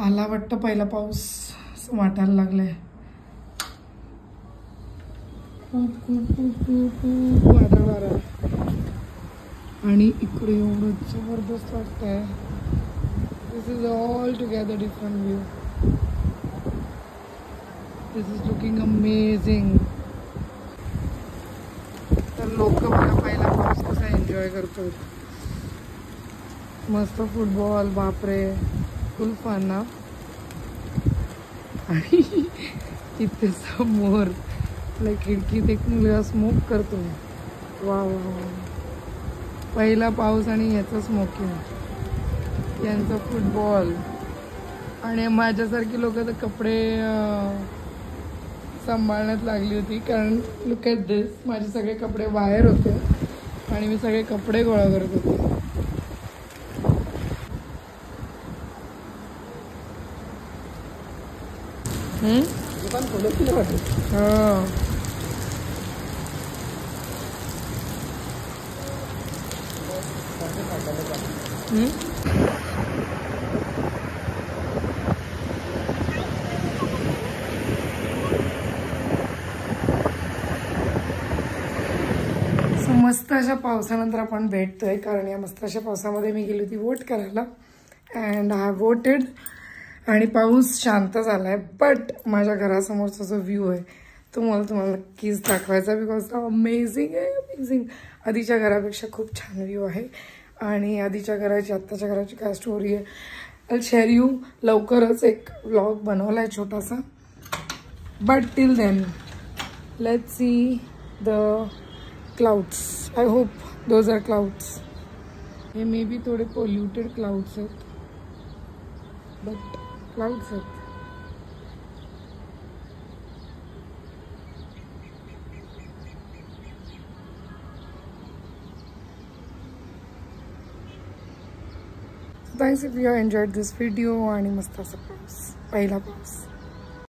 आला वाटतं पहिला पाऊस असं वाटायला लागलाय. खूप खूप खूप खूप खूप वादळ वारा आणि इकडे एवढं जबरदस्त वाटतंय. This is altogether different view. This is looking amazing. तर लोक बघा पहिला पाऊस कसा एन्जॉय करतात. मस्त फुटबॉल, बापरे फुल फन ना. आणि इथे समोर खिडकीत एक मुलगा स्मोक करतोय. वा वा वा. पहिला पाऊस आणि याचं स्मोकिंग, यांचं फुटबॉल. आणि माझ्यासारखी लोक तर कपडे सांभाळण्यात लागली होती, कारण लुक ॲट दिस, माझे सगळे कपडे बाहेर होते आणि मी सगळे कपडे गोळा करत होते. दुकान खोलत नाही वाटत. मस्त अशा पावसानंतर आपण भेटतोय, कारण या मस्त अशा पावसामध्ये मी गेली होती वोट करायला अँड आय हॅव वोटेड. आणि पाऊस शांत झालाय, बट माझ्या घरासमोरचा जो व्ह्यू आहे तो मला तुम्हाला नक्कीच दाखवायचा, बिकॉज अमेझिंग आहे. अमेझिंग. आधीच्या घरापेक्षा खूप छान व्ह्यू आहे. आणि आधीच्या घराची आत्ताच्या घराची काय स्टोरी आहे आय शेअर यू. लवकरच एक व्लॉग बनवलाय छोटासा, but till then let's see the clouds. I hope those are clouds. They may be थोड़े polluted clouds आहेत, but clouds आहेत. Thanks if you enjoyed this video. आणि मस्त असा पाऊस, पहिला पाऊस.